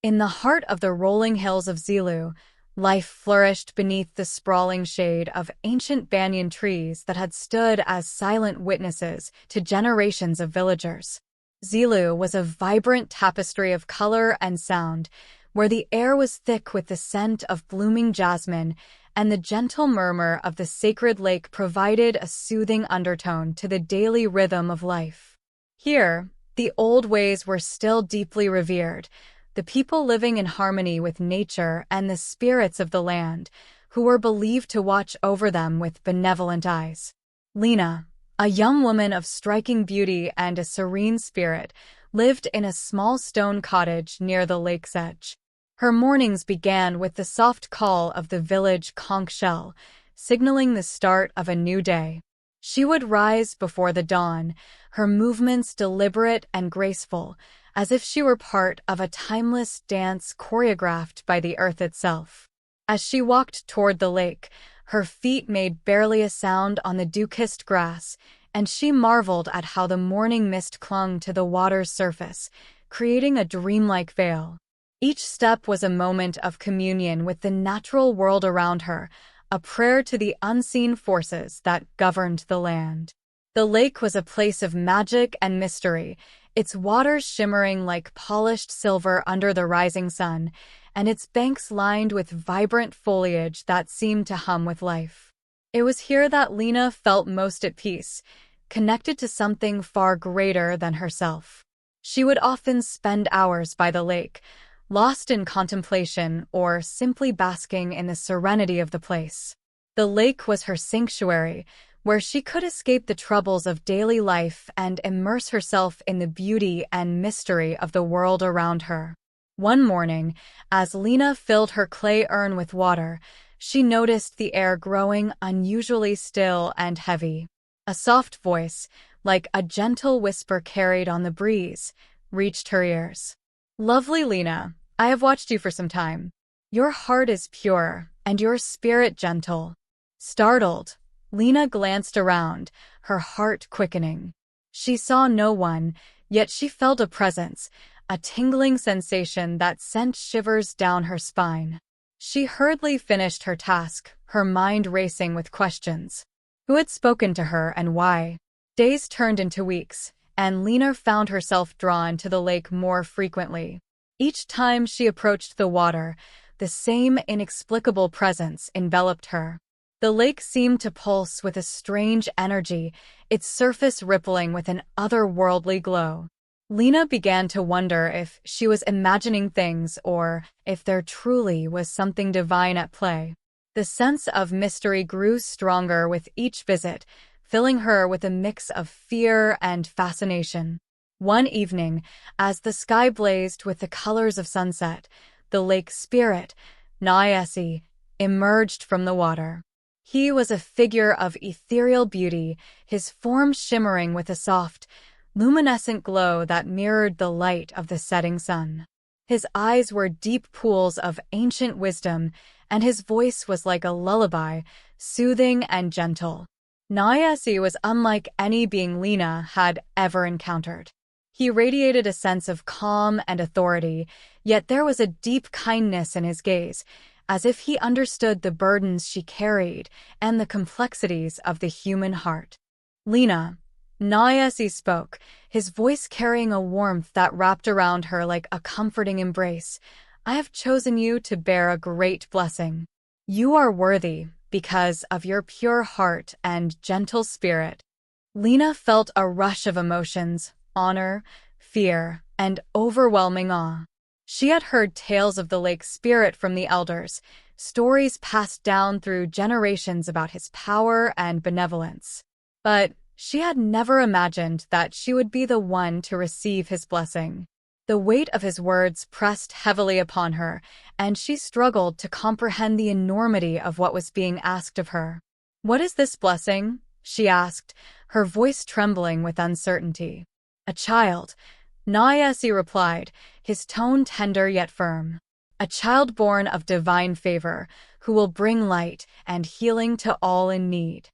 In the heart of the rolling hills of ZELU, life flourished beneath the sprawling shade of ancient banyan trees that had stood as silent witnesses to generations of villagers. ZELU was a vibrant tapestry of color and sound, where the air was thick with the scent of blooming jasmine, and the gentle murmur of the sacred lake provided a soothing undertone to the daily rhythm of life. Here, the old ways were still deeply revered, the people living in harmony with nature and the spirits of the land, who were believed to watch over them with benevolent eyes. Lina, a young woman of striking beauty and a serene spirit, lived in a small stone cottage near the lake's edge. Her mornings began with the soft call of the village conch shell, signaling the start of a new day. She would rise before the dawn, her movements deliberate and graceful, as if she were part of a timeless dance choreographed by the earth itself. As she walked toward the lake, her feet made barely a sound on the dew-kissed grass, and she marveled at how the morning mist clung to the water's surface, creating a dreamlike veil. Each step was a moment of communion with the natural world around her, a prayer to the unseen forces that governed the land. The lake was a place of magic and mystery, its waters shimmering like polished silver under the rising sun, and its banks lined with vibrant foliage that seemed to hum with life. It was here that Lina felt most at peace, connected to something far greater than herself. She would often spend hours by the lake, lost in contemplation or simply basking in the serenity of the place. The lake was her sanctuary, where she could escape the troubles of daily life and immerse herself in the beauty and mystery of the world around her. One morning, as Lina filled her clay urn with water, she noticed the air growing unusually still and heavy. A soft voice, like a gentle whisper carried on the breeze, reached her ears. "Lovely Lina, I have watched you for some time. Your heart is pure, and your spirit gentle." Startled, Lina glanced around, her heart quickening. She saw no one, yet she felt a presence, a tingling sensation that sent shivers down her spine. She hurriedly finished her task, her mind racing with questions. Who had spoken to her and why? Days turned into weeks, and Lina found herself drawn to the lake more frequently. Each time she approached the water, the same inexplicable presence enveloped her. The lake seemed to pulse with a strange energy, its surface rippling with an otherworldly glow. Lina began to wonder if she was imagining things or if there truly was something divine at play. The sense of mystery grew stronger with each visit, filling her with a mix of fear and fascination. One evening, as the sky blazed with the colors of sunset, the lake's spirit, Nayase, emerged from the water. He was a figure of ethereal beauty, his form shimmering with a soft, luminescent glow that mirrored the light of the setting sun. His eyes were deep pools of ancient wisdom, and his voice was like a lullaby, soothing and gentle. Nayase was unlike any being Lina had ever encountered. He radiated a sense of calm and authority, yet there was a deep kindness in his gaze, as if he understood the burdens she carried and the complexities of the human heart. "Lina," Nayase spoke, his voice carrying a warmth that wrapped around her like a comforting embrace. "I have chosen you to bear a great blessing. You are worthy because of your pure heart and gentle spirit." Lina felt a rush of emotions, honor, fear, and overwhelming awe. She had heard tales of the lake's spirit from the elders, stories passed down through generations about his power and benevolence. But she had never imagined that she would be the one to receive his blessing. The weight of his words pressed heavily upon her, and she struggled to comprehend the enormity of what was being asked of her. "What is this blessing?" she asked, her voice trembling with uncertainty. "A child," Nayase replied, his tone tender yet firm. "A child born of divine favor, who will bring light and healing to all in need."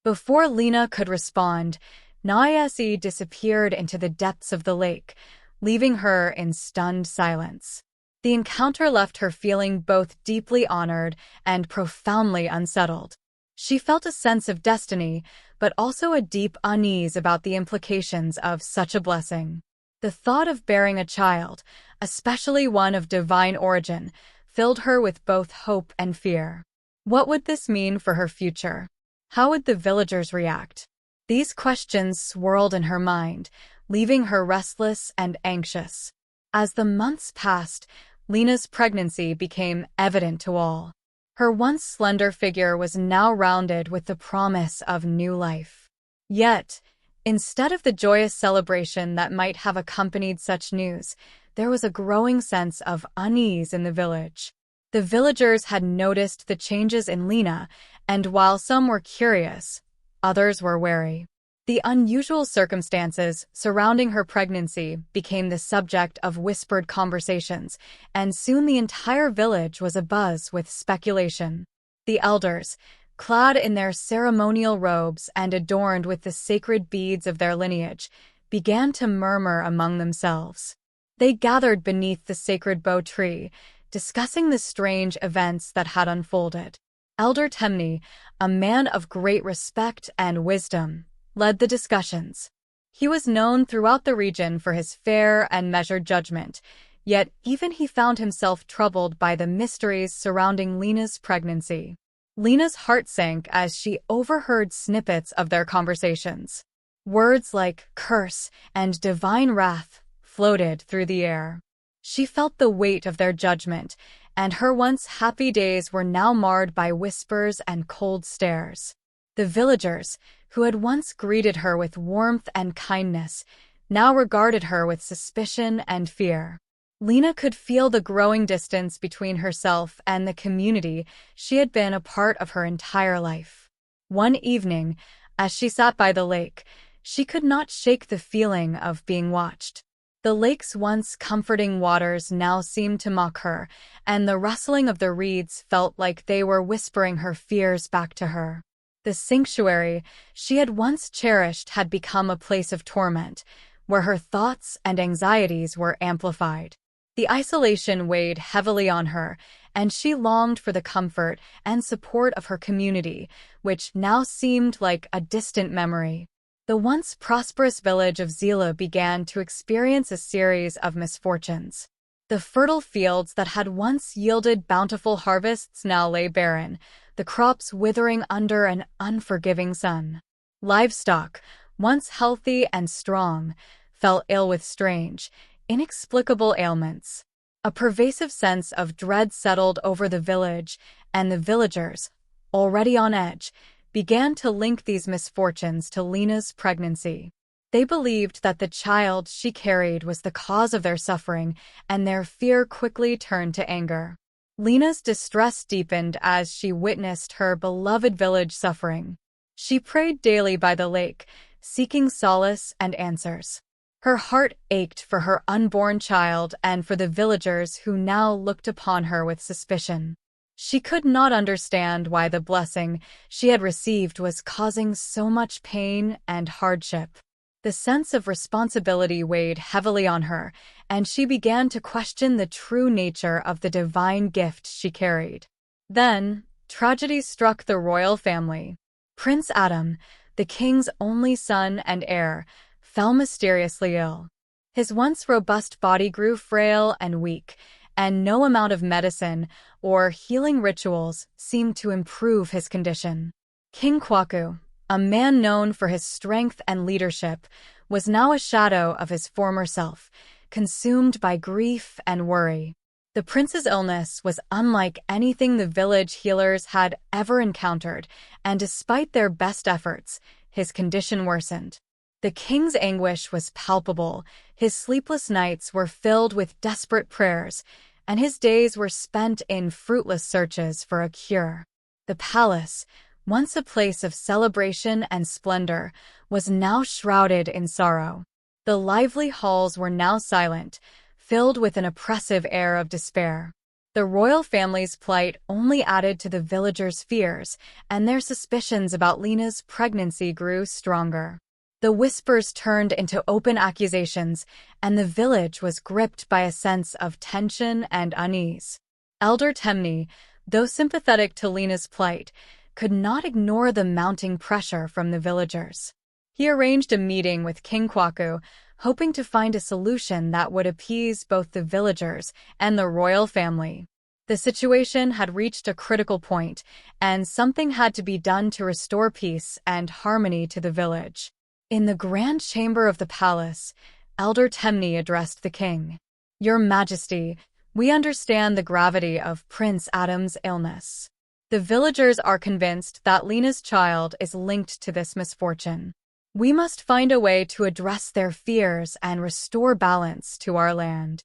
Before Lina could respond, Nayase disappeared into the depths of the lake, leaving her in stunned silence. The encounter left her feeling both deeply honored and profoundly unsettled. She felt a sense of destiny, but also a deep unease about the implications of such a blessing. The thought of bearing a child, especially one of divine origin, filled her with both hope and fear. What would this mean for her future? How would the villagers react? These questions swirled in her mind, leaving her restless and anxious. As the months passed, Lina's pregnancy became evident to all. Her once slender figure was now rounded with the promise of new life. Yet, instead of the joyous celebration that might have accompanied such news, there was a growing sense of unease in the village. The villagers had noticed the changes in Lina, and while some were curious, others were wary. The unusual circumstances surrounding her pregnancy became the subject of whispered conversations, and soon the entire village was abuzz with speculation. The elders, clad in their ceremonial robes and adorned with the sacred beads of their lineage, began to murmur among themselves. They gathered beneath the sacred bow tree, discussing the strange events that had unfolded. Elder Temni, a man of great respect and wisdom, led the discussions. He was known throughout the region for his fair and measured judgment, yet even he found himself troubled by the mysteries surrounding Lina's pregnancy. Lina's heart sank as she overheard snippets of their conversations. Words like curse and divine wrath floated through the air. She felt the weight of their judgment, and her once happy days were now marred by whispers and cold stares. The villagers, who had once greeted her with warmth and kindness, now regarded her with suspicion and fear. Lina could feel the growing distance between herself and the community she had been a part of her entire life. One evening, as she sat by the lake, she could not shake the feeling of being watched. The lake's once comforting waters now seemed to mock her, and the rustling of the reeds felt like they were whispering her fears back to her. The sanctuary she had once cherished had become a place of torment, where her thoughts and anxieties were amplified. The isolation weighed heavily on her, and she longed for the comfort and support of her community, which now seemed like a distant memory. The once prosperous village of ZELU began to experience a series of misfortunes. The fertile fields that had once yielded bountiful harvests now lay barren, the crops withering under an unforgiving sun. Livestock, once healthy and strong, fell ill with strange, inexplicable ailments. A pervasive sense of dread settled over the village, and the villagers, already on edge, began to link these misfortunes to Lina's pregnancy. They believed that the child she carried was the cause of their suffering, and their fear quickly turned to anger. Lina's distress deepened as she witnessed her beloved village suffering. She prayed daily by the lake, seeking solace and answers. Her heart ached for her unborn child and for the villagers who now looked upon her with suspicion. She could not understand why the blessing she had received was causing so much pain and hardship. The sense of responsibility weighed heavily on her, and she began to question the true nature of the divine gift she carried. Then, tragedy struck the royal family. Prince Adam, the king's only son and heir, fell mysteriously ill. His once robust body grew frail and weak, and no amount of medicine or healing rituals seemed to improve his condition. King Kwaku, a man known for his strength and leadership, was now a shadow of his former self, consumed by grief and worry. The prince's illness was unlike anything the village healers had ever encountered, and despite their best efforts, his condition worsened. The king's anguish was palpable, his sleepless nights were filled with desperate prayers, and his days were spent in fruitless searches for a cure. The palace, once a place of celebration and splendor, was now shrouded in sorrow. The lively halls were now silent, filled with an oppressive air of despair. The royal family's plight only added to the villagers' fears, and their suspicions about Lina's pregnancy grew stronger. The whispers turned into open accusations, and the village was gripped by a sense of tension and unease. Elder Temni, though sympathetic to Lina's plight, could not ignore the mounting pressure from the villagers. He arranged a meeting with King Kwaku, hoping to find a solution that would appease both the villagers and the royal family. The situation had reached a critical point, and something had to be done to restore peace and harmony to the village. In the grand chamber of the palace, Elder Temni addressed the king. "Your Majesty, we understand the gravity of Prince Adam's illness. The villagers are convinced that Lina's child is linked to this misfortune. We must find a way to address their fears and restore balance to our land."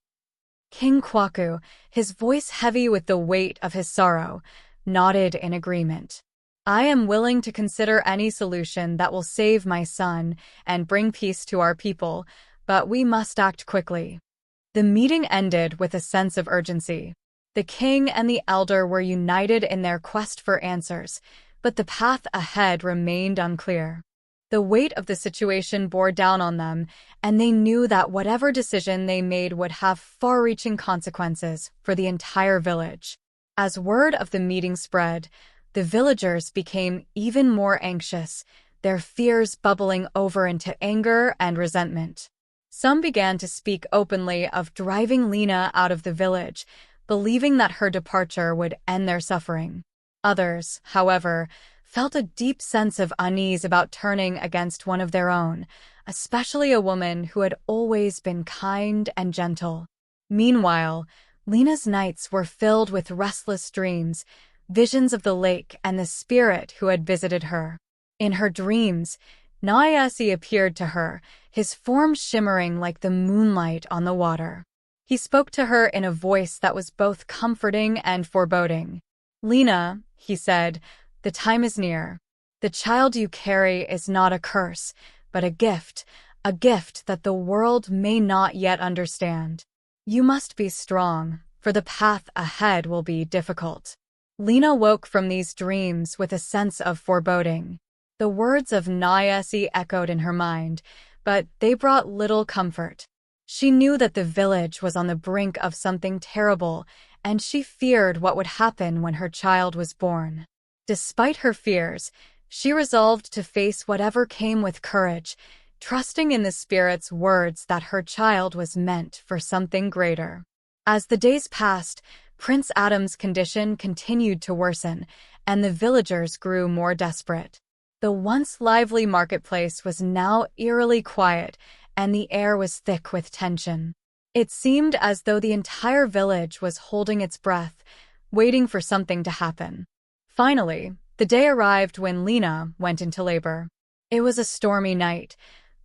King Kwaku, his voice heavy with the weight of his sorrow, nodded in agreement. "I am willing to consider any solution that will save my son and bring peace to our people, but we must act quickly." The meeting ended with a sense of urgency. The king and the elder were united in their quest for answers, but the path ahead remained unclear. The weight of the situation bore down on them, and they knew that whatever decision they made would have far-reaching consequences for the entire village. As word of the meeting spread, the villagers became even more anxious, their fears bubbling over into anger and resentment. Some began to speak openly of driving Lina out of the village, believing that her departure would end their suffering. Others, however, felt a deep sense of unease about turning against one of their own, especially a woman who had always been kind and gentle. Meanwhile, Lina's nights were filled with restless dreams, visions of the lake and the spirit who had visited her. In her dreams, Nayase appeared to her, his form shimmering like the moonlight on the water. He spoke to her in a voice that was both comforting and foreboding. "Lina," he said, "the time is near. The child you carry is not a curse, but a gift that the world may not yet understand. You must be strong, for the path ahead will be difficult." Lina woke from these dreams with a sense of foreboding. The words of Nayase echoed in her mind, but they brought little comfort. She knew that the village was on the brink of something terrible, and she feared what would happen when her child was born. Despite her fears, she resolved to face whatever came with courage, trusting in the spirit's words that her child was meant for something greater. As the days passed, Prince Adam's condition continued to worsen, and the villagers grew more desperate. The once lively marketplace was now eerily quiet, and the air was thick with tension. It seemed as though the entire village was holding its breath, waiting for something to happen. Finally, the day arrived when Lina went into labor. It was a stormy night,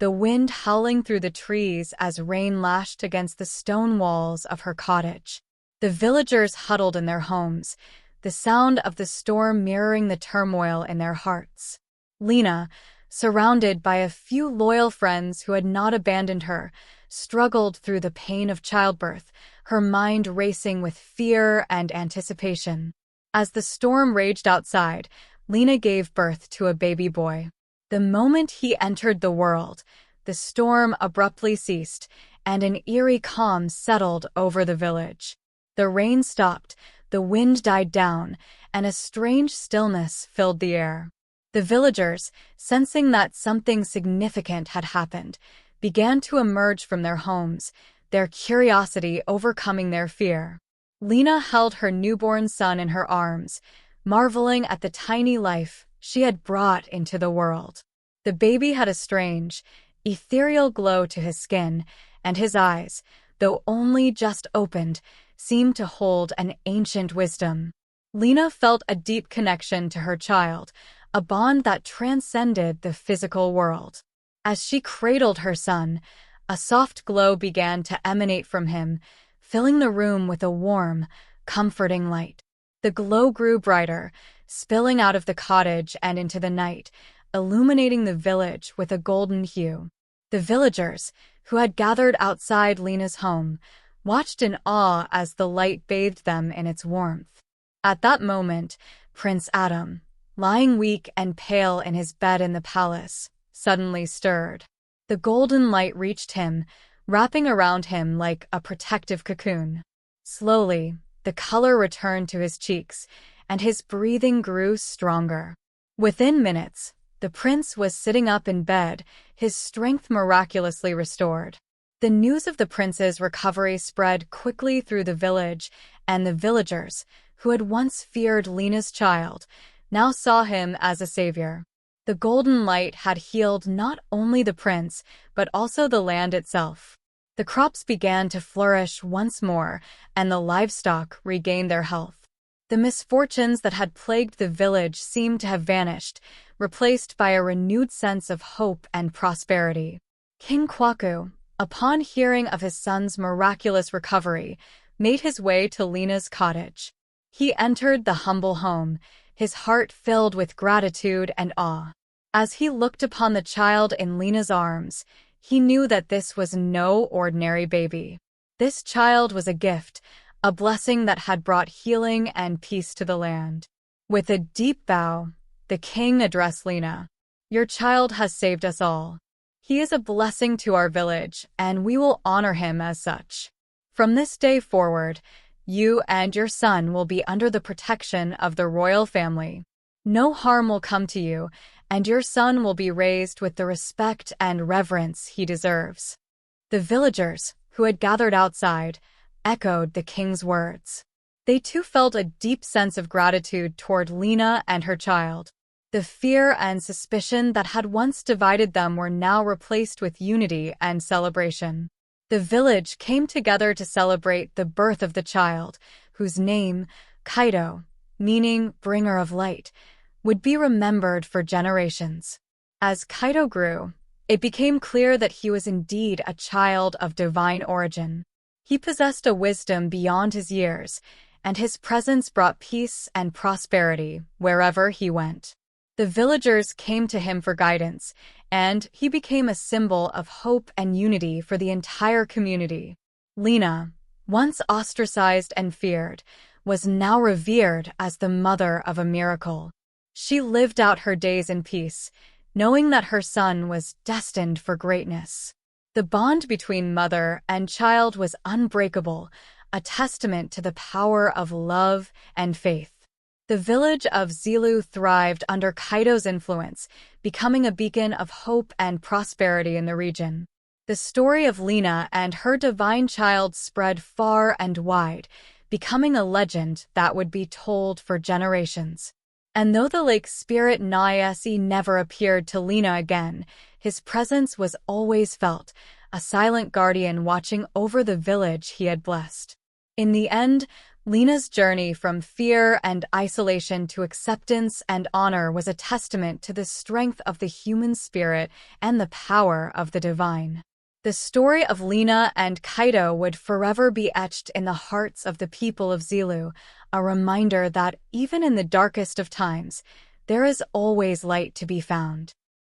the wind howling through the trees as rain lashed against the stone walls of her cottage. The villagers huddled in their homes, the sound of the storm mirroring the turmoil in their hearts. Lina, surrounded by a few loyal friends who had not abandoned her, struggled through the pain of childbirth, her mind racing with fear and anticipation. As the storm raged outside, Lina gave birth to a baby boy. The moment he entered the world, the storm abruptly ceased, and an eerie calm settled over the village. The rain stopped, the wind died down, and a strange stillness filled the air. The villagers, sensing that something significant had happened, began to emerge from their homes, their curiosity overcoming their fear. Lina held her newborn son in her arms, marveling at the tiny life she had brought into the world. The baby had a strange, ethereal glow to his skin, and his eyes, though only just opened, seemed to hold an ancient wisdom. Lina felt a deep connection to her child, a bond that transcended the physical world. As she cradled her son, a soft glow began to emanate from him, filling the room with a warm, comforting light. The glow grew brighter, spilling out of the cottage and into the night, illuminating the village with a golden hue. The villagers, who had gathered outside Lina's home, watched in awe as the light bathed them in its warmth. At that moment, Prince Adam, lying weak and pale in his bed in the palace, suddenly stirred. The golden light reached him, wrapping around him like a protective cocoon. Slowly, the color returned to his cheeks, and his breathing grew stronger. Within minutes, the prince was sitting up in bed, his strength miraculously restored. The news of the prince's recovery spread quickly through the village, and the villagers, who had once feared Lina's child, now saw him as a savior. The golden light had healed not only the prince, but also the land itself. The crops began to flourish once more, and the livestock regained their health. The misfortunes that had plagued the village seemed to have vanished, replaced by a renewed sense of hope and prosperity. King Kwaku, upon hearing of his son's miraculous recovery, made his way to Lina's cottage. He entered the humble home, his heart filled with gratitude and awe. As he looked upon the child in Lina's arms, he knew that this was no ordinary baby. This child was a gift, a blessing that had brought healing and peace to the land. With a deep bow, the king addressed Lina. "Your child has saved us all. He is a blessing to our village, and we will honor him as such. From this day forward, you and your son will be under the protection of the royal family. No harm will come to you, and your son will be raised with the respect and reverence he deserves." The villagers, who had gathered outside, echoed the king's words. They too felt a deep sense of gratitude toward Lina and her child. The fear and suspicion that had once divided them were now replaced with unity and celebration. The village came together to celebrate the birth of the child, whose name, Kaido, meaning bringer of light, would be remembered for generations. As Kaido grew, it became clear that he was indeed a child of divine origin. He possessed a wisdom beyond his years, and his presence brought peace and prosperity wherever he went. The villagers came to him for guidance, and he became a symbol of hope and unity for the entire community. Lina, once ostracized and feared, was now revered as the mother of a miracle. She lived out her days in peace, knowing that her son was destined for greatness. The bond between mother and child was unbreakable, a testament to the power of love and faith. The village of ZELU thrived under Kaido's influence, becoming a beacon of hope and prosperity in the region. The story of Lina and her divine child spread far and wide, becoming a legend that would be told for generations. And though the lake spirit Nayase never appeared to Lina again, his presence was always felt, a silent guardian watching over the village he had blessed. In the end, Lina's journey from fear and isolation to acceptance and honor was a testament to the strength of the human spirit and the power of the divine. The story of Lina and Kaido would forever be etched in the hearts of the people of ZELU, a reminder that even in the darkest of times, there is always light to be found.